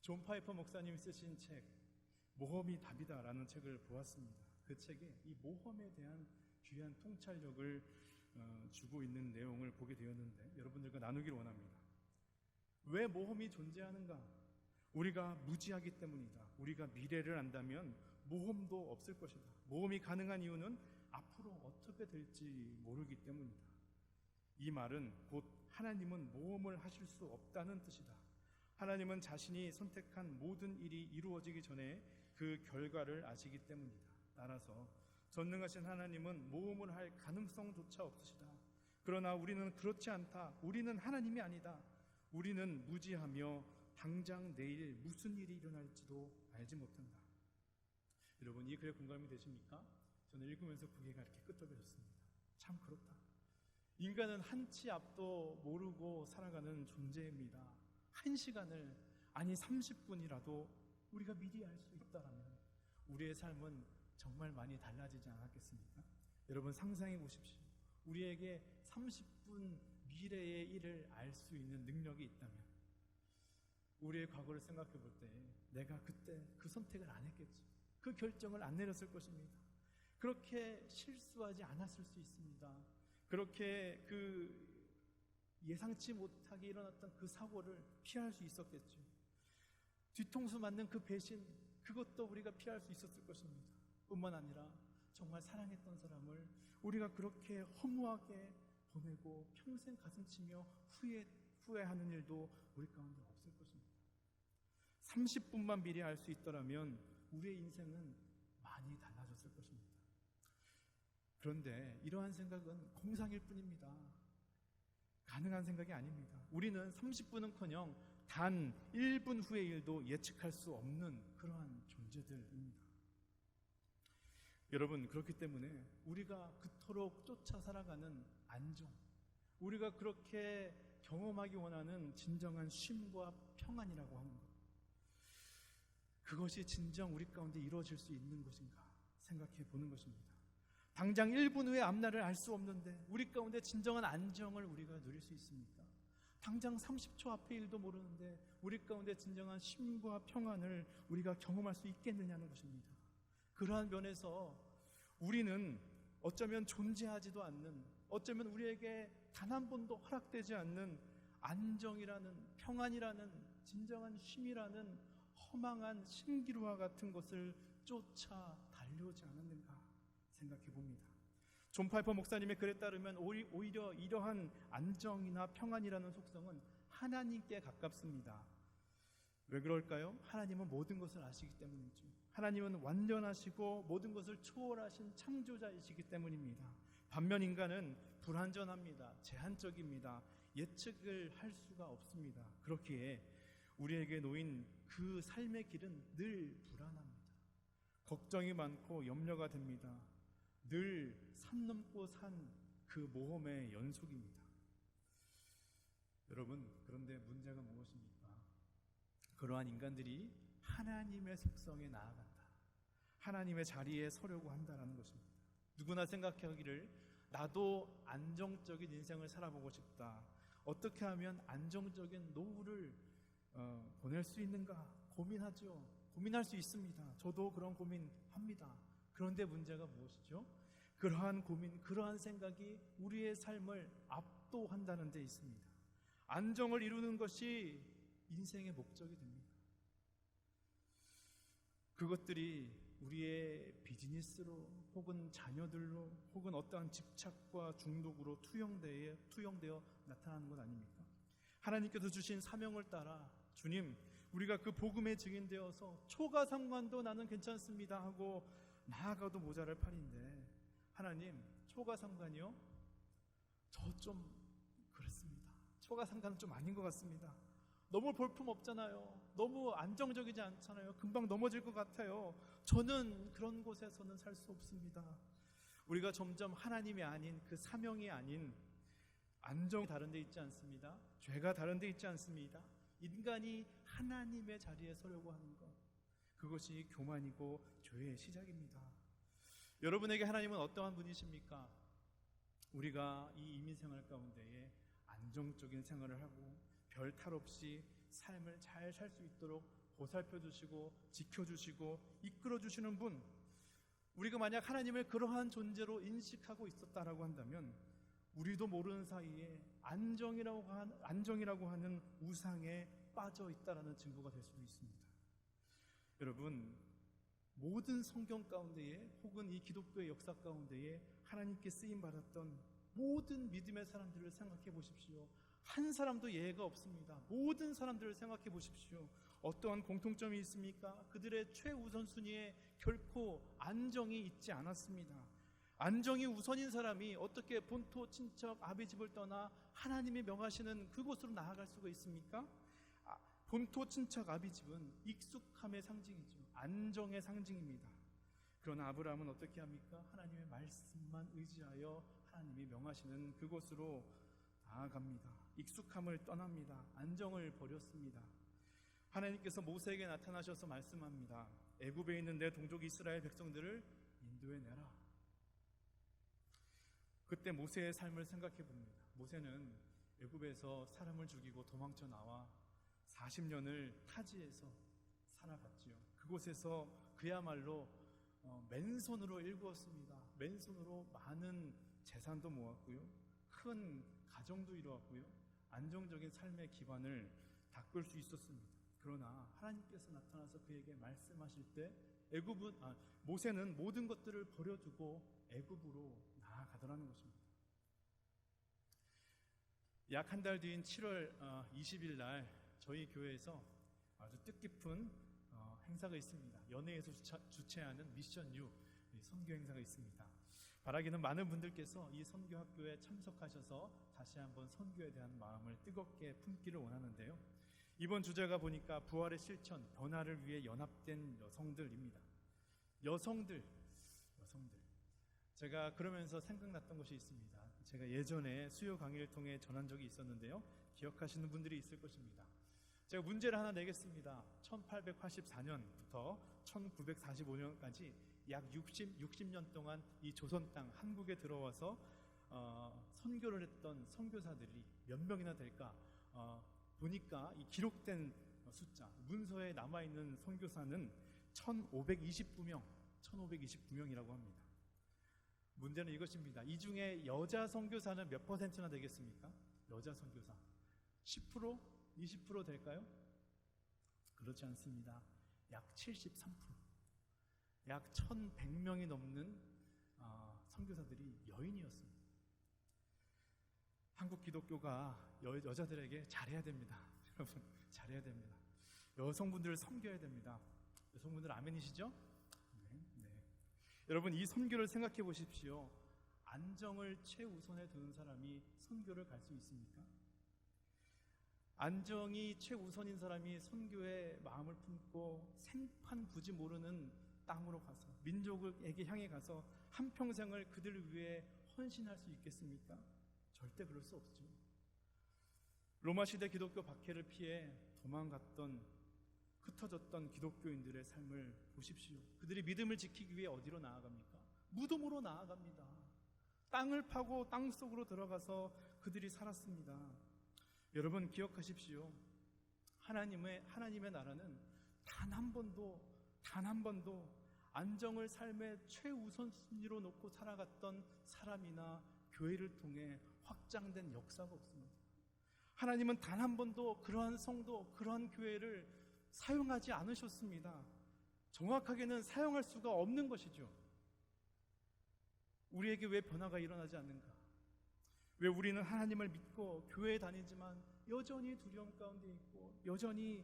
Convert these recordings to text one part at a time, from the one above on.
존 파이퍼 목사님이 쓰신 책 모험이 답이다라는 책을 보았습니다. 그 책에 이 모험에 대한 귀한 통찰력을 주고 있는 내용을 보게 되었는데 여러분들과 나누기를 원합니다. 왜 모험이 존재하는가? 우리가 무지하기 때문이다. 우리가 미래를 안다면 모험도 없을 것이다. 모험이 가능한 이유는 앞으로 어떻게 될지 모르기 때문이다. 이 말은 곧 하나님은 모험을 하실 수 없다는 뜻이다. 하나님은 자신이 선택한 모든 일이 이루어지기 전에 그 결과를 아시기 때문이다. 따라서 전능하신 하나님은 모험을 할 가능성조차 없으시다. 그러나 우리는 그렇지 않다. 우리는 하나님이 아니다. 우리는 무지하며 당장 내일 무슨 일이 일어날지도 알지 못한다. 여러분, 이 글에 공감이 되십니까? 저는 읽으면서 그게가 이렇게 끄떡여졌습니다. 참 그렇다. 인간은 한치 앞도 모르고 살아가는 존재입니다. 1시간을 아니 30분이라도 우리가 미리 알 수 있다면 우리의 삶은 정말 많이 달라지지 않았겠습니까? 여러분 상상해 보십시오. 우리에게 30분 미래의 일을 알 수 있는 능력이 있다면 우리의 과거를 생각해 볼 때 내가 그때 그 선택을 안 했겠죠. 그 결정을 안 내렸을 것입니다. 그렇게 실수하지 않았을 수 있습니다. 그렇게 그 예상치 못하게 일어났던 그 사고를 피할 수 있었겠죠. 뒤통수 맞는 그 배신, 그것도 우리가 피할 수 있었을 것입니다. 뿐만 아니라 정말 사랑했던 사람을 우리가 그렇게 허무하게 보내고 평생 가슴치며 후회하는 일도 우리 가운데 없을 것입니다. 30분만 미리 알 수 있더라면 우리의 인생은 많이 달라졌을 것입니다. 그런데 이러한 생각은 공상일 뿐입니다. 가능한 생각이 아닙니다. 우리는 30분은커녕 단 1분 후의 일도 예측할 수 없는 그러한 존재들입니다. 여러분, 그렇기 때문에 우리가 그토록 쫓아 살아가는 안정, 우리가 그렇게 경험하기 원하는 진정한 쉼과 평안이라고 하는 것, 그것이 진정 우리 가운데 이루어질 수 있는 것인가 생각해 보는 것입니다. 당장 1분 후의 앞날을 알 수 없는데 우리 가운데 진정한 안정을 우리가 누릴 수 있습니까? 당장 30초 앞의 일도 모르는데 우리 가운데 진정한 쉼과 평안을 우리가 경험할 수 있겠느냐는 것입니다. 그러한 면에서 우리는 어쩌면 존재하지도 않는, 어쩌면 우리에게 단 한 번도 허락되지 않는 안정이라는, 평안이라는, 진정한 쉼이라는 허망한 신기루와 같은 것을 쫓아 달려오지 않았는가 생각해 봅니다. 존 파이퍼 목사님의 글에 따르면 오히려 이러한 안정이나 평안이라는 속성은 하나님께 가깝습니다. 왜 그럴까요? 하나님은 모든 것을 아시기 때문이죠. 하나님은 완전하시고 모든 것을 초월하신 창조자이시기 때문입니다. 반면 인간은 불완전합니다. 제한적입니다. 예측을 할 수가 없습니다. 그렇기에 우리에게 놓인 그 삶의 길은 늘 불안합니다. 걱정이 많고 염려가 됩니다. 늘 산 넘고 산 그 모험의 연속입니다. 여러분, 그런데 문제가 무엇입니까? 그러한 인간들이 하나님의 속성에 나아간다, 하나님의 자리에 서려고 한다는 것입니다. 누구나 생각하기를 나도 안정적인 인생을 살아보고 싶다, 어떻게 하면 안정적인 노후를 보낼 수 있는가 고민하죠. 고민할 수 있습니다. 저도 그런 고민합니다. 그런데 문제가 무엇이죠? 그러한 고민, 그러한 생각이 우리의 삶을 압도한다는 데 있습니다. 안정을 이루는 것이 인생의 목적이 됩니다. 그것들이 우리의 비즈니스로 혹은 자녀들로 혹은 어떠한 집착과 중독으로 투영되어 나타나는 것 아닙니까? 하나님께서 주신 사명을 따라 주님, 우리가 그 복음의 증인되어서 초가상관도 나는 괜찮습니다 하고 나아가도 모자랄 판인데, 하나님, 초가상관이요? 저 좀 그렇습니다. 초가상관은 좀 아닌 것 같습니다. 너무 볼품 없잖아요. 너무 안정적이지 않잖아요. 금방 넘어질 것 같아요. 저는 그런 곳에서는 살 수 없습니다. 우리가 점점 하나님이 아닌, 그 사명이 아닌 안정이 다른 데 있지 않습니다. 죄가 다른 데 있지 않습니다. 인간이 하나님의 자리에 서려고 하는 것, 그것이 교만이고 죄의 시작입니다. 여러분에게 하나님은 어떠한 분이십니까? 우리가 이 이민생활 가운데에 안정적인 생활을 하고 별 탈 없이 삶을 잘 살 수 있도록 보살펴 주시고 지켜 주시고 이끌어 주시는 분, 우리가 만약 하나님을 그러한 존재로 인식하고 있었다라고 한다면 우리도 모르는 사이에 안정이라고 하는 우상에 빠져 있다라는 증거가 될 수도 있습니다. 여러분, 모든 성경 가운데에 혹은 이 기독교의 역사 가운데에 하나님께 쓰임 받았던 모든 믿음의 사람들을 생각해 보십시오. 한 사람도 예외가 없습니다. 모든 사람들을 생각해 보십시오. 어떠한 공통점이 있습니까? 그들의 최우선순위에 결코 안정이 있지 않았습니다. 안정이 우선인 사람이 어떻게 본토 친척 아비 집을 떠나 하나님이 명하시는 그곳으로 나아갈 수가 있습니까? 본토 친척 아비 집은 익숙함의 상징이죠. 안정의 상징입니다. 그러나 아브라함은 어떻게 합니까? 하나님의 말씀만 의지하여 하나님이 명하시는 그곳으로 나아갑니다. 익숙함을 떠납니다. 안정을 버렸습니다. 하나님께서 모세에게 나타나셔서 말씀합니다. 애굽에 있는 내 동족 이스라엘 백성들을 인도해내라. 그때 모세의 삶을 생각해 봅니다. 모세는 애굽에서 사람을 죽이고 도망쳐 나와 40년을 타지에서 살아갔지요. 그곳에서 그야말로 맨손으로 일구었습니다. 맨손으로 많은 재산도 모았고요, 큰 가정도 이루었고요, 안정적인 삶의 기반을 닦을 수 있었습니다. 그러나 하나님께서 나타나서 그에게 말씀하실 때 모세는 모든 것들을 버려두고 애굽으로 나아가더라는 것입니다. 약 한 달 뒤인 7월 20일 날 저희 교회에서 아주 뜻깊은 행사가 있습니다. 연회에서 주최하는 미션 U 선교 행사가 있습니다. 바라기는 많은 분들께서 이 선교 학교에 참석하셔서 다시 한번 선교에 대한 마음을 뜨겁게 품기를 원하는데요. 이번 주제가 보니까 부활의 실천, 변화를 위해 연합된 여성들입니다. 여성들. 제가 그러면서 생각났던 것이 있습니다. 제가 예전에 수요 강의를 통해 전한 적이 있었는데요. 기억하시는 분들이 있을 것입니다. 제가 문제를 하나 내겠습니다. 1884년부터 1945년까지 약 60년 동안 이 조선 땅 한국에 들어와서 선교를 했던 선교사들이 몇 명이나 될까? 보니까 이 기록된 숫자, 문서에 남아있는 선교사는 1529명이라고 합니다. 문제는 이것입니다. 이 중에 여자 선교사는 몇 %나 되겠습니까? 여자 선교사 10%? 20% 될까요? 그렇지 않습니다. 약 73%, 약 1100명이 넘는 선교사들이 여인이었습니다. 한국 기독교가 여자들에게 잘해야 됩니다. 여러분, 잘해야 됩니다. 여성분들을 섬겨야 됩니다. 여성분들 아멘이시죠? 네. 여러분, 이 선교를 생각해 보십시오. 안정을 최우선에 두는 사람이 선교를 갈 수 있습니까? 안정이 최우선인 사람이 선교에 마음을 품고 생판 굳이 모르는 땅으로 가서 민족에게 향해 가서 한평생을 그들을 위해 헌신할 수 있겠습니까? 절대 그럴 수 없죠. 로마 시대 기독교 박해를 피해 도망갔던, 흩어졌던 기독교인들의 삶을 보십시오. 그들이 믿음을 지키기 위해 어디로 나아갑니까? 무덤으로 나아갑니다. 땅을 파고 땅 속으로 들어가서 그들이 살았습니다. 여러분, 기억하십시오. 하나님의 나라는 단 한 번도 안정을 삶의 최우선순위로 놓고 살아갔던 사람이나 교회를 통해 확장된 역사가 없습니다. 하나님은 단 한 번도 그러한 성도, 그러한 교회를 사용하지 않으셨습니다. 정확하게는 사용할 수가 없는 것이죠. 우리에게 왜 변화가 일어나지 않는가? 왜 우리는 하나님을 믿고 교회에 다니지만 여전히 두려움 가운데 있고 여전히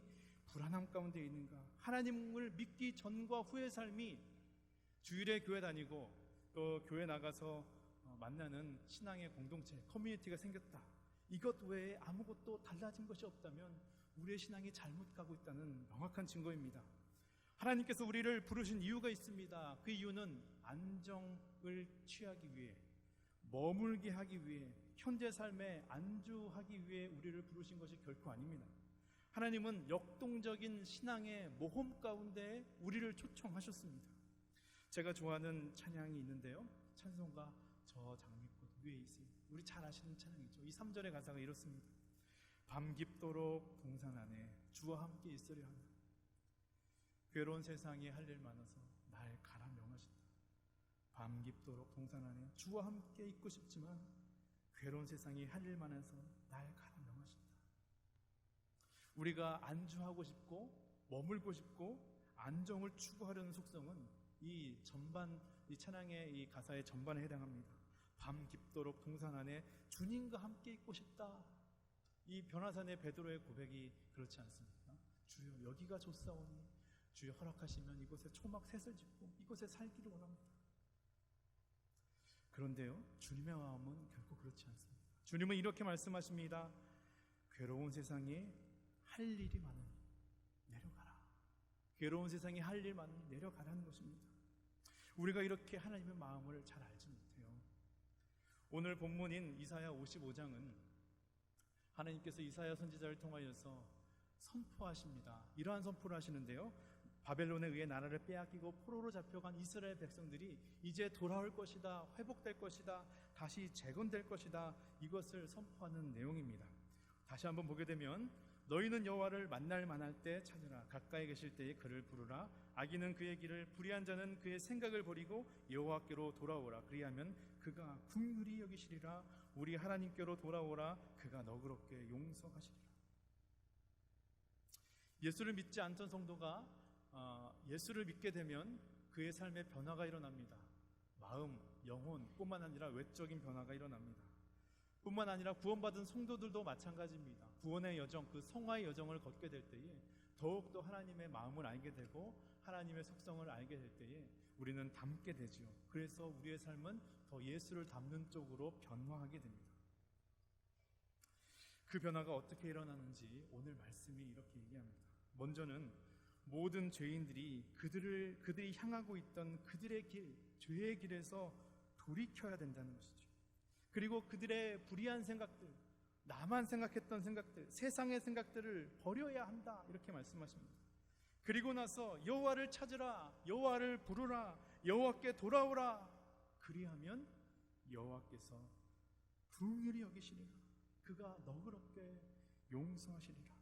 불안함 가운데 있는가? 하나님을 믿기 전과 후의 삶이, 주일에 교회 다니고 또 교회 나가서 만나는 신앙의 공동체, 커뮤니티가 생겼다. 이것 외에 아무것도 달라진 것이 없다면 우리의 신앙이 잘못 가고 있다는 명확한 증거입니다. 하나님께서 우리를 부르신 이유가 있습니다. 그 이유는 안정을 취하기 위해, 머물게 하기 위해, 현재 삶에 안주하기 위해 우리를 부르신 것이 결코 아닙니다. 하나님은 역동적인 신앙의 모험 가운데 우리를 초청하셨습니다. 제가 좋아하는 찬양이 있는데요. 찬송가 저 장미꽃 위에 있습니다. 우리 잘 아시는 찬양이죠. 이 3절의 가사가 이렇습니다. 밤 깊도록 동산 안에 주와 함께 있으려 하나 괴로운 세상에 할 일 많아서 날 가라 명하신다. 밤 깊도록 동산 안에 주와 함께 있고 싶지만 괴로운 세상에 할 일 많아서 날 가라 명하신다. 우리가 안주하고 싶고 머물고 싶고 안정을 추구하려는 속성은 이 찬양의 이 가사의 전반에 해당합니다. 밤 깊도록 동산 안에 주님과 함께 있고 싶다. 이 변화산의 베드로의 고백이 그렇지 않습니까? 주여 여기가 좋사오니 주여 허락하시면 이곳에 초막 셋을 짓고 이곳에 살기를 원합니다. 그런데요, 주님의 마음은 결코 그렇지 않습니다. 주님은 이렇게 말씀하십니다. 괴로운 세상에 할 일이 많으니 내려가라. 괴로운 세상에 할 일 많으니 내려가라는 것입니다. 우리가 이렇게 하나님의 마음을 잘 알지 못해요. 오늘 본문인 이사야 55장은 하나님께서 이사야 선지자를 통하여서 선포하십니다. 이러한 선포를 하시는데요, 바벨론에 의해 나라를 빼앗기고 포로로 잡혀간 이스라엘 백성들이 이제 돌아올 것이다, 회복될 것이다, 다시 재건될 것이다, 이것을 선포하는 내용입니다. 다시 한번 보게 되면 너희는 여호와를 만날 만할 때 찾으라. 가까이 계실 때에 그를 부르라. 악인은 그의 길을, 불의한 자는 그의 생각을 버리고 여호와께로 돌아오라. 그리하면 그가 긍휼히 여기시리라. 우리 하나님께로 돌아오라. 그가 너그럽게 용서하시리라. 예수를 믿지 않던 성도가 예수를 믿게 되면 그의 삶에 변화가 일어납니다. 마음, 영혼 뿐만 아니라 외적인 변화가 일어납니다. 뿐만 아니라 구원받은 성도들도 마찬가지입니다. 구원의 여정, 그 성화의 여정을 걷게 될 때에 더욱더 하나님의 마음을 알게 되고 하나님의 속성을 알게 될 때에 우리는 닮게 되죠. 그래서 우리의 삶은 더 예수를 닮는 쪽으로 변화하게 됩니다. 그 변화가 어떻게 일어나는지 오늘 말씀이 이렇게 얘기합니다. 먼저는 모든 죄인들이 그들이 향하고 있던 그들의 길, 죄의 길에서 돌이켜야 된다는 것이죠. 그리고 그들의 불의한 생각들, 나만 생각했던 생각들, 세상의 생각들을 버려야 한다, 이렇게 말씀하십니다. 그리고 나서 여호와를 찾으라, 여호와를 부르라, 여호와께 돌아오라. 그리하면 여호와께서 긍휼히 여기시리라. 그가 너그럽게 용서하시리라.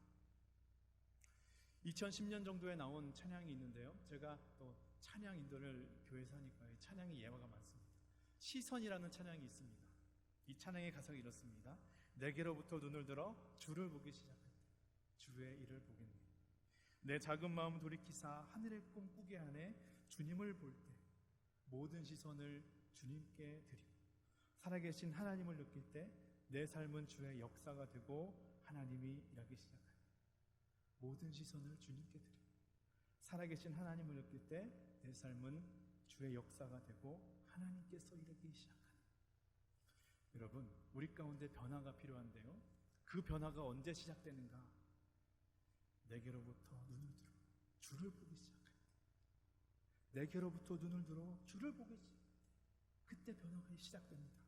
2010년 정도에 나온 찬양이 있는데요, 제가 또 찬양 인도를 교회에서 하니까 찬양이 예화가 많습니다. 시선이라는 찬양이 있습니다. 이 찬양의 가사가 이렇습니다. 내게로부터 눈을 들어 주를 보기 시작할 때 주의 일을 보겠네. 내 작은 마음 돌이키사 하늘의 꿈 꾸게 하네. 주님을 볼 때 모든 시선을 주님께 드리고 살아계신 하나님을 느낄 때 내 삶은 주의 역사가 되고 하나님이 일하기 시작합니다. 모든 시선을 주님께 드리고 살아계신 하나님을 느낄 때 내 삶은 주의 역사가 되고 하나님께서 일하기 시작합니다. 여러분, 우리 가운데 변화가 필요한데요, 그 변화가 언제 시작되는가? 내게로부터 눈을 들어 주를 보기 시작할 때, 내게로부터 눈을 들어 주를 보기 시작할 때, 그때 변화가 시작됩니다.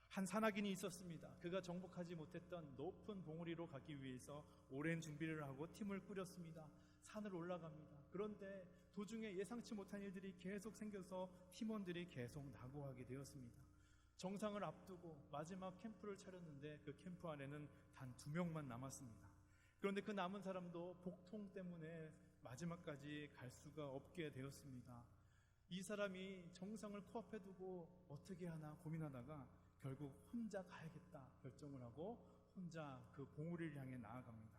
한 산악인이 있었습니다. 그가 정복하지 못했던 높은 봉우리로 가기 위해서 오랜 준비를 하고 팀을 꾸렸습니다. 산을 올라갑니다. 그런데 도중에 예상치 못한 일들이 계속 생겨서 팀원들이 계속 낙오하게 되었습니다. 정상을 앞두고 마지막 캠프를 차렸는데 그 캠프 안에는 단 2명만 남았습니다. 그런데 그 남은 사람도 복통 때문에 마지막까지 갈 수가 없게 되었습니다. 이 사람이 정상을 코앞에 두고 어떻게 하나 고민하다가 결국 혼자 가야겠다 결정을 하고 혼자 그 봉우리를 향해 나아갑니다.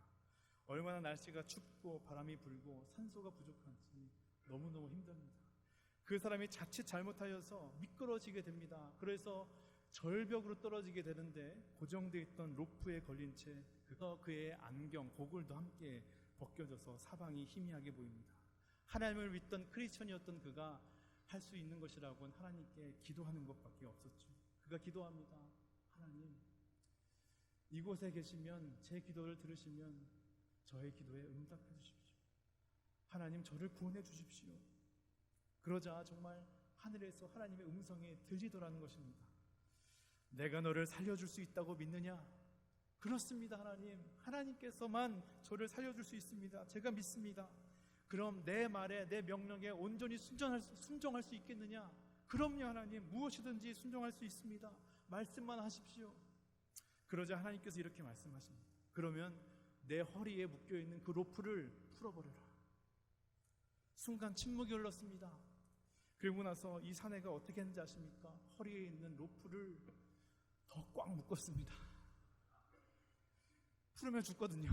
얼마나 날씨가 춥고 바람이 불고 산소가 부족한지 너무너무 힘듭니다. 그 사람이 자칫 잘못하여서 미끄러지게 됩니다. 그래서 절벽으로 떨어지게 되는데 고정되어 있던 로프에 걸린 채 그의 안경, 고글도 함께 벗겨져서 사방이 희미하게 보입니다. 하나님을 믿던 크리스천이었던 그가 할 수 있는 것이라고는 하나님께 기도하는 것밖에 없었죠. 그가 기도합니다. 하나님, 이곳에 계시면 제 기도를 들으시면 저의 기도에 응답해 주십시오. 하나님, 저를 구원해 주십시오. 그러자 정말 하늘에서 하나님의 음성이 들리더라는 것입니다. 내가 너를 살려줄 수 있다고 믿느냐? 그렇습니다, 하나님. 하나님께서만 저를 살려줄 수 있습니다. 제가 믿습니다. 그럼 내 말에, 내 명령에 온전히 순종할 수 있겠느냐? 그럼요, 하나님. 무엇이든지 순종할 수 있습니다. 말씀만 하십시오. 그러자 하나님께서 이렇게 말씀하십니다. 그러면 내 허리에 묶여있는 그 로프를 풀어버려라. 순간 침묵이 흘렀습니다. 그리고 나서 이 사내가 어떻게 했는지 아십니까? 허리에 있는 로프를 더 꽉 묶었습니다. 풀으면 죽거든요.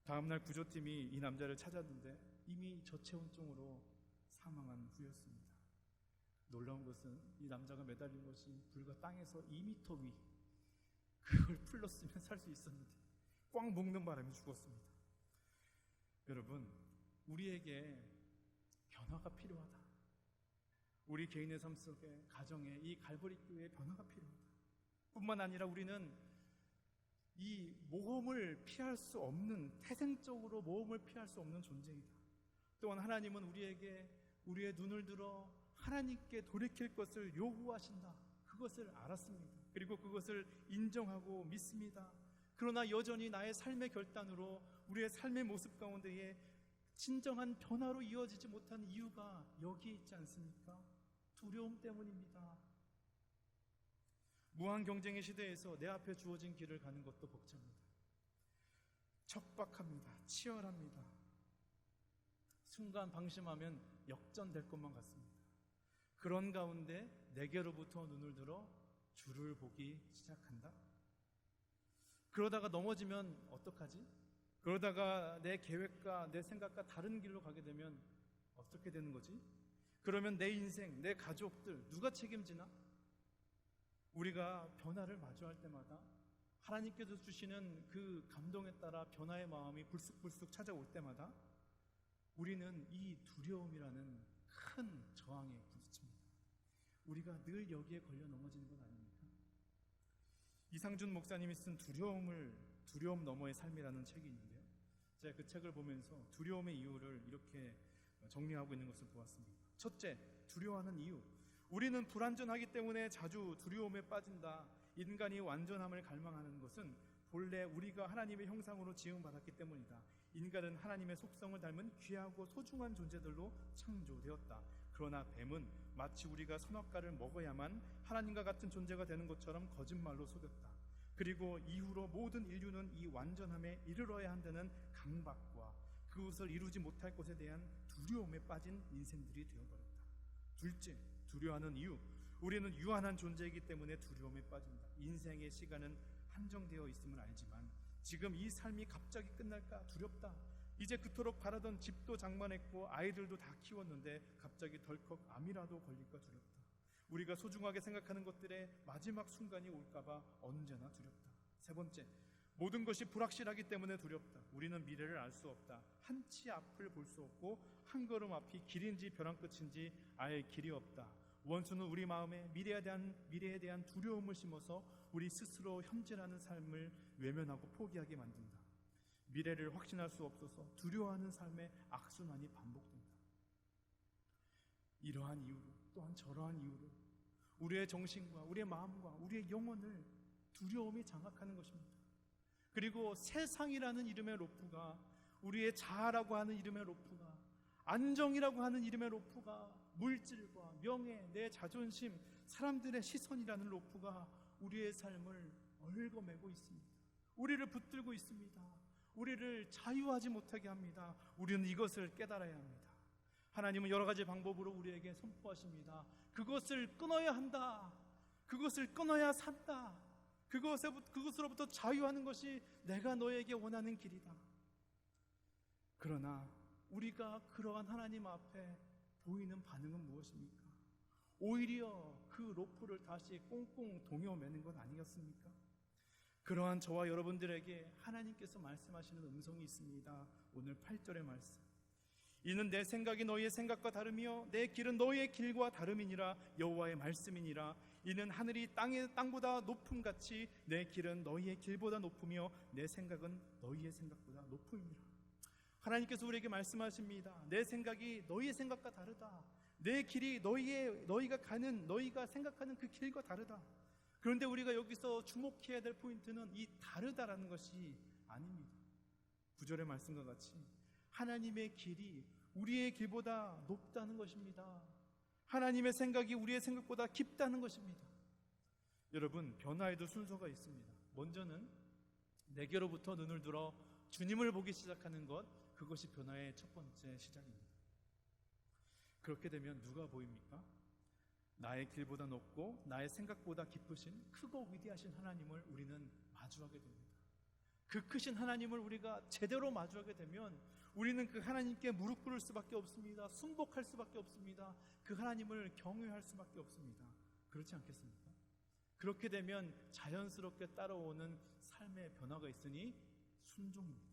다음날 구조팀이 이 남자를 찾았는데 이미 저체온증으로 사망한 후였습니다. 놀라운 것은 이 남자가 매달린 것이 불과 땅에서 2m 위, 그걸 풀렀으면 살 수 있었는데 꽉 묶는 바람에 죽었습니다. 여러분, 우리에게 변화가 필요하다. 우리 개인의 삶 속에, 가정에, 이 갈보리 교회의 변화가 필요하다. 뿐만 아니라 우리는 이 모험을 피할 수 없는, 태생적으로 모험을 피할 수 없는 존재이다. 또한 하나님은 우리에게 우리의 눈을 들어 하나님께 돌이킬 것을 요구하신다. 그것을 알았습니다. 그리고 그것을 인정하고 믿습니다. 그러나 여전히 나의 삶의 결단으로 우리의 삶의 모습 가운데에 진정한 변화로 이어지지 못한 이유가 여기에 있지 않습니까? 두려움 때문입니다. 무한 경쟁의 시대에서 내 앞에 주어진 길을 가는 것도 벅찹니다. 척박합니다. 치열합니다. 순간 방심하면 역전될 것만 같습니다. 그런 가운데 내게로부터 눈을 들어 주를 보기 시작한다. 그러다가 넘어지면 어떡하지? 그러다가 내 계획과 내 생각과 다른 길로 가게 되면 어떻게 되는 거지? 그러면 내 인생, 내 가족들 누가 책임지나? 우리가 변화를 마주할 때마다 하나님께서 주시는 그 감동에 따라 변화의 마음이 불쑥불쑥 찾아올 때마다 우리는 이 두려움이라는 큰 저항에 부딪힙니다. 우리가 늘 여기에 걸려 넘어지는 것 아닙니까? 이상준 목사님이 쓴 두려움 너머의 삶이라는 책이 있는데요. 제가 그 책을 보면서 두려움의 이유를 이렇게 정리하고 있는 것을 보았습니다. 첫째, 두려워하는 이유. 우리는 불완전하기 때문에 자주 두려움에 빠진다. 인간이 완전함을 갈망하는 것은 본래 우리가 하나님의 형상으로 지음받았기 때문이다. 인간은 하나님의 속성을 닮은 귀하고 소중한 존재들로 창조되었다. 그러나 뱀은 마치 우리가 선악과를 먹어야만 하나님과 같은 존재가 되는 것처럼 거짓말로 속였다. 그리고 이후로 모든 인류는 이 완전함에 이르러야 한다는 강박과 그것을 이루지 못할 것에 대한 두려움에 빠진 인생들이 되어버렸다. 둘째, 두려워하는 이유. 우리는 유한한 존재이기 때문에 두려움에 빠진다. 인생의 시간은 한정되어 있음을 알지만 지금 이 삶이 갑자기 끝날까 두렵다. 이제 그토록 바라던 집도 장만했고 아이들도 다 키웠는데 갑자기 덜컥 암이라도 걸릴까 두렵다. 우리가 소중하게 생각하는 것들의 마지막 순간이 올까봐 언제나 두렵다. 세 번째, 모든 것이 불확실하기 때문에 두렵다. 우리는 미래를 알 수 없다. 한치 앞을 볼 수 없고 한 걸음 앞이 길인지 벼랑 끝인지 아예 길이 없다. 원수는 우리 마음에 미래에 대한 두려움을 심어서 우리 스스로 현재라는 삶을 외면하고 포기하게 만든다. 미래를 확신할 수 없어서 두려워하는 삶의 악순환이 반복된다. 이러한 이유로, 또한 저러한 이유로 우리의 정신과 우리의 마음과 우리의 영혼을 두려움이 장악하는 것입니다. 그리고 세상이라는 이름의 로프가, 우리의 자아라고 하는 이름의 로프가, 안정이라고 하는 이름의 로프가, 물질과 명예, 내 자존심, 사람들의 시선이라는 로프가 우리의 삶을 얽어매고 있습니다. 우리를 붙들고 있습니다. 우리를 자유하지 못하게 합니다. 우리는 이것을 깨달아야 합니다. 하나님은 여러 가지 방법으로 우리에게 선포하십니다. 그것을 끊어야 한다. 그것을 끊어야 산다. 그것으로부터 자유하는 것이 내가 너에게 원하는 길이다. 그러나 우리가 그러한 하나님 앞에 보이는 반응은 무엇입니까? 오히려 그 로프를 다시 꽁꽁 동여매는 것 아니겠습니까? 그러한 저와 여러분들에게 하나님께서 말씀하시는 음성이 있습니다. 오늘 8절의 말씀. 이는 내 생각이 너희의 생각과 다르며 내 길은 너희의 길과 다름이니라. 여호와의 말씀이니라. 이는 하늘이 땅보다 높음같이 내 길은 너희의 길보다 높으며 내 생각은 너희의 생각보다 높음이니라. 하나님께서 우리에게 말씀하십니다. 내 생각이 너희의 생각과 다르다. 내 길이 너희가 생각하는 그 길과 다르다. 그런데 우리가 여기서 주목해야 될 포인트는 이 다르다라는 것이 아닙니다. 9절의 말씀과 같이 하나님의 길이 우리의 길보다 높다는 것입니다. 하나님의 생각이 우리의 생각보다 깊다는 것입니다. 여러분, 변화에도 순서가 있습니다. 먼저는 내게로부터 눈을 들어 주님을 보기 시작하는 것, 그것이 변화의 첫 번째 시작입니다. 그렇게 되면 누가 보입니까? 나의 길보다 높고 나의 생각보다 깊으신 크고 위대하신 하나님을 우리는 마주하게 됩니다. 그 크신 하나님을 우리가 제대로 마주하게 되면 우리는 그 하나님께 무릎 꿇을 수밖에 없습니다. 순복할 수밖에 없습니다. 그 하나님을 경외할 수밖에 없습니다. 그렇지 않겠습니까? 그렇게 되면 자연스럽게 따라오는 삶의 변화가 있으니 순종입니다.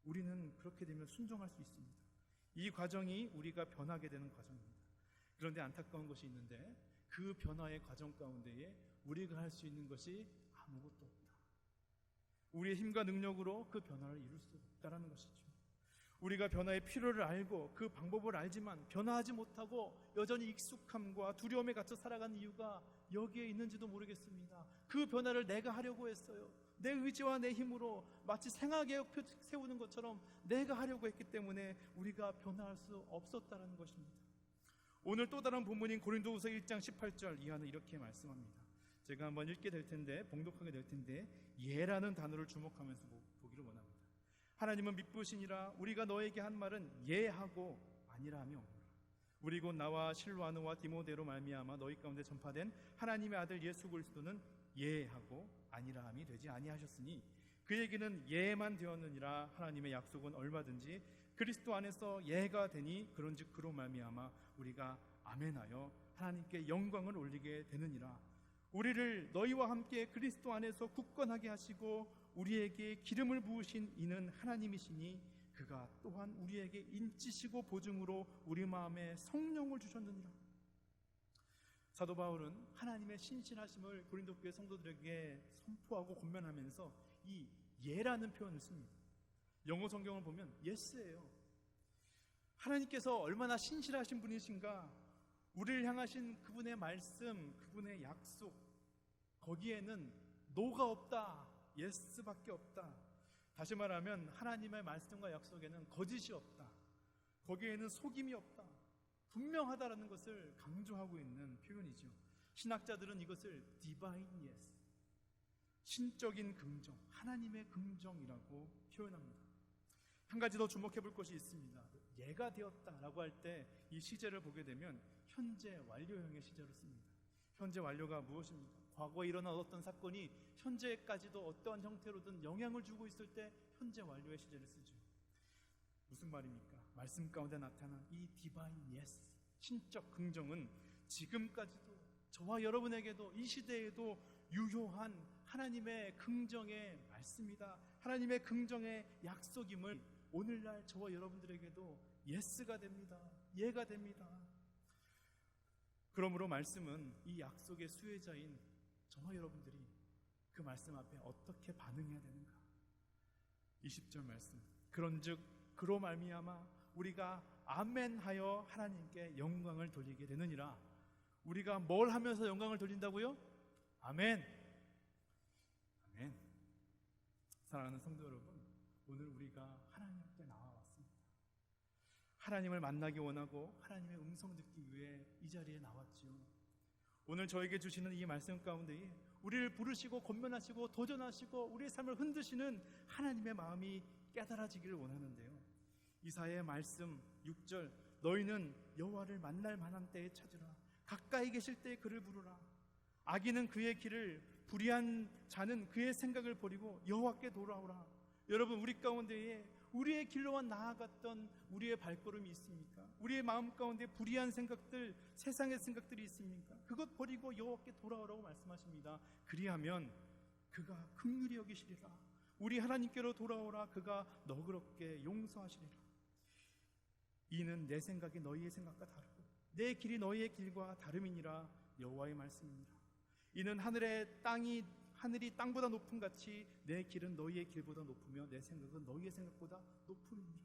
우리는 그렇게 되면 순종할 수 있습니다. 이 과정이 우리가 변하게 되는 과정입니다. 그런데 안타까운 것이 있는데 그 변화의 과정 가운데에 우리가 할 수 있는 것이 아무것도 없다. 우리의 힘과 능력으로 그 변화를 이룰 수 없다는 것이죠. 우리가 변화의 필요를 알고 그 방법을 알지만 변화하지 못하고 여전히 익숙함과 두려움에 갇혀 살아가는 이유가 여기에 있는지도 모르겠습니다. 그 변화를 내가 하려고 했어요. 내 의지와 내 힘으로 마치 생활계획표 세우는 것처럼 내가 하려고 했기 때문에 우리가 변화할 수 없었다는 것입니다. 오늘 또 다른 본문인 고린도후서 1장 18절 이하는 이렇게 말씀합니다. 제가 한번 읽게 될 텐데, 봉독하게 될 텐데, 예라는 단어를 주목하면서 보기를 원합니다. 하나님은 미쁘시니라. 우리가 너에게 한 말은 예하고 아니라 하며 우리 곧 나와 실와노와 디모데로 말미암아 너희 가운데 전파된 하나님의 아들 예수 그리스도는 예하고 아니라 함이 되지 아니하셨으니 그 얘기는 예만 되었느니라. 하나님의 약속은 얼마든지 그리스도 안에서 예가 되니 그런즉 그로 말미암아 우리가 아멘하여 하나님께 영광을 올리게 되느니라. 우리를 너희와 함께 그리스도 안에서 굳건하게 하시고 우리에게 기름을 부으신 이는 하나님이시니 그가 또한 우리에게 인치시고 보증으로 우리 마음에 성령을 주셨느니라. 사도 바울은 하나님의 신실하심을 고린도 교회 성도들에게 선포하고 권면하면서 이 예라는 표현을 씁니다. 영어 성경을 보면 yes예요. 하나님께서 얼마나 신실하신 분이신가, 우리를 향하신 그분의 말씀, 그분의 약속, 거기에는 no가 없다, yes밖에 없다. 다시 말하면 하나님의 말씀과 약속에는 거짓이 없다, 거기에는 속임이 없다, 분명하다라는 것을 강조하고 있는 표현이죠. 신학자들은 이것을 divine yes, 신적인 긍정, 하나님의 긍정이라고 표현합니다. 한 가지 더 주목해 볼 것이 있습니다. 예가 되었다라고 할 때 이 시제를 보게 되면 현재 완료형의 시제로 씁니다. 현재 완료가 무엇입니까? 과거에 일어난 어떤 사건이 현재까지도 어떠한 형태로든 영향을 주고 있을 때 현재 완료의 시제를 쓰죠. 무슨 말입니까? 말씀 가운데 나타난 이 divine yes, 신적 긍정은 지금까지도 저와 여러분에게도 이 시대에도 유효한 하나님의 긍정의 말씀이다, 하나님의 긍정의 약속임을 오늘날 저와 여러분들에게도 예스가 됩니다. 예가 됩니다. 그러므로 말씀은 이 약속의 수혜자인 저와 여러분들이 그 말씀 앞에 어떻게 반응해야 되는가? 20절 말씀, 그런즉 그로 말미암아 우리가 아멘하여 하나님께 영광을 돌리게 되느니라. 우리가 뭘 하면서 영광을 돌린다고요? 아멘. 아멘. 사랑하는 성도 여러분, 오늘 우리가 하나님 앞에 나와왔습니다. 하나님을 만나기 원하고 하나님의 음성 듣기 위해 이 자리에 나왔지요. 오늘 저에게 주시는 이 말씀 가운데에 우리를 부르시고 권면하시고 도전하시고 우리의 삶을 흔드시는 하나님의 마음이 깨달아지기를 원하는데요. 이사야의 말씀 6절, 너희는 여호와를 만날 만한 때에 찾으라. 가까이 계실 때에 그를 부르라. 악인은 그의 길을, 불의한 자는 그의 생각을 버리고 여호와께 돌아오라. 여러분, 우리 가운데에 우리의 길로만 나아갔던 우리의 발걸음이 있습니까? 우리의 마음 가운데 불의한 생각들, 세상의 생각들이 있습니까? 그것 버리고 여호와께 돌아오라고 말씀하십니다. 그리하면 그가 긍휼히 여기시리라. 우리 하나님께로 돌아오라. 그가 너그럽게 용서하시리라. 이는 내 생각이 너희의 생각과 다르고 내 길이 너희의 길과 다름이니라. 여호와의 말씀이니라. 이는 하늘이 땅보다 높음 같이 내 길은 너희의 길보다 높으며 내 생각은 너희의 생각보다 높음이니라.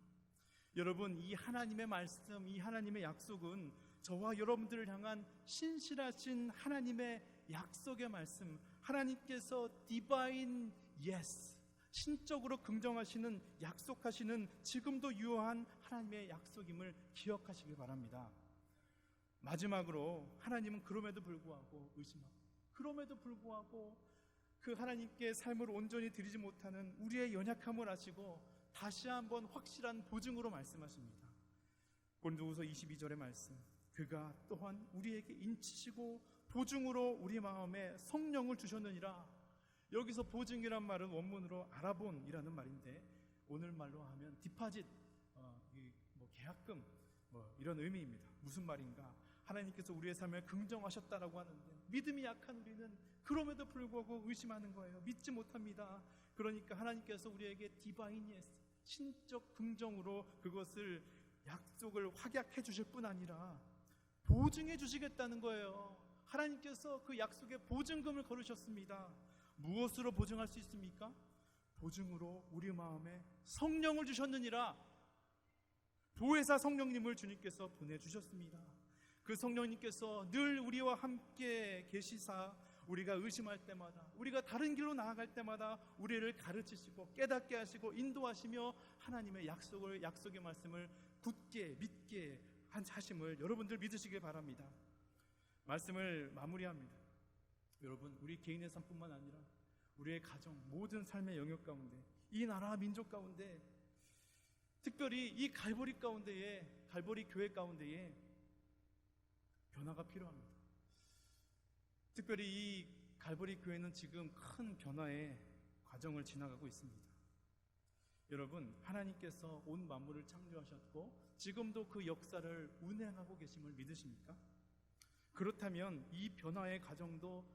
여러분, 이 하나님의 말씀, 이 하나님의 약속은 저와 여러분들을 향한 신실하신 하나님의 약속의 말씀, 하나님께서 divine yes, 신적으로 긍정하시는, 약속하시는 지금도 유효한 하나님의 약속임을 기억하시길 바랍니다. 마지막으로 하나님은 그럼에도 불구하고 의심하고, 그럼에도 불구하고 그 하나님께 삶을 온전히 드리지 못하는 우리의 연약함을 아시고 다시 한번 확실한 보증으로 말씀하십니다. 고린도후서 22절의 말씀, 그가 또한 우리에게 인치시고 보증으로 우리 마음에 성령을 주셨느니라. 여기서 보증이란 말은 원문으로 아라본이라는 말인데 오늘 말로 하면 디파짓, 계약금 이런 의미입니다. 무슨 말인가? 하나님께서 우리의 삶을 긍정하셨다라고 하는데 믿음이 약한 우리는 그럼에도 불구하고 의심하는 거예요. 믿지 못합니다. 그러니까 하나님께서 우리에게 디바인 예스, 신적 긍정으로 그것을 약속을 확약해 주실 뿐 아니라 보증해 주시겠다는 거예요. 하나님께서 그 약속에 보증금을 걸으셨습니다. 무엇으로 보증할 수 있습니까? 보증으로 우리 마음에 성령을 주셨느니라. 보혜사 성령님을 주님께서 보내주셨습니다. 그 성령님께서 늘 우리와 함께 계시사 우리가 의심할 때마다, 우리가 다른 길로 나아갈 때마다 우리를 가르치시고 깨닫게 하시고 인도하시며 하나님의 약속의 말씀을 굳게 믿게 하심을 여러분들 믿으시길 바랍니다. 말씀을 마무리합니다. 여러분, 우리 개인의 삶뿐만 아니라 우리의 가정, 모든 삶의 영역 가운데, 이 나라 민족 가운데, 특별히 이 갈보리 교회 가운데에 변화가 필요합니다. 특별히 이 갈보리 교회는 지금 큰 변화의 과정을 지나가고 있습니다. 여러분, 하나님께서 온 만물을 창조하셨고 지금도 그 역사를 운행하고 계심을 믿으십니까? 그렇다면 이 변화의 과정도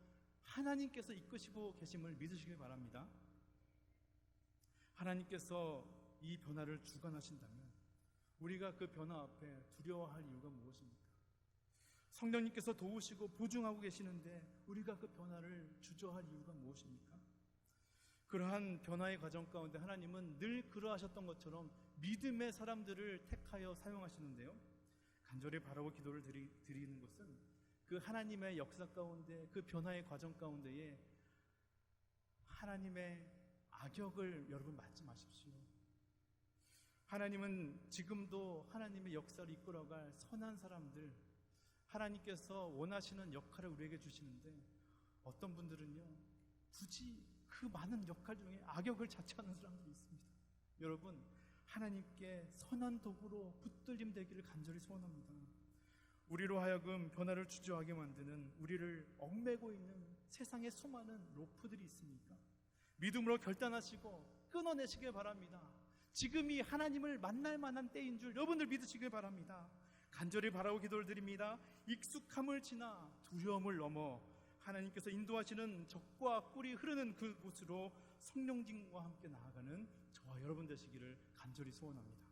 하나님께서 이끄시고 계심을 믿으시길 바랍니다. 하나님께서 이 변화를 주관하신다면 우리가 그 변화 앞에 두려워할 이유가 무엇입니까? 성령님께서 도우시고 보증하고 계시는데 우리가 그 변화를 주저할 이유가 무엇입니까? 그러한 변화의 과정 가운데 하나님은 늘 그러하셨던 것처럼 믿음의 사람들을 택하여 사용하시는데요, 간절히 바라고 기도를 드리는 것은 그 하나님의 역사 가운데, 그 변화의 과정 가운데에 하나님의 악역을 여러분 맡지 마십시오. 하나님은 지금도 하나님의 역사를 이끌어갈 선한 사람들, 하나님께서 원하시는 역할을 우리에게 주시는데 어떤 분들은요, 굳이 그 많은 역할 중에 악역을 자처하는 사람들이 있습니다. 여러분, 하나님께 선한 도구로 붙들림 되기를 간절히 소원합니다. 우리로 하여금 변화를 주저하게 만드는, 우리를 얽매고 있는 세상의 수많은 로프들이 있습니까? 믿음으로 결단하시고 끊어내시길 바랍니다. 지금이 하나님을 만날 만한 때인 줄 여러분들 믿으시길 바랍니다. 간절히 바라고 기도를 드립니다. 익숙함을 지나 두려움을 넘어 하나님께서 인도하시는 적과 꿀이 흐르는 그곳으로 성령님과 함께 나아가는 저와 여러분 되시기를 간절히 소원합니다.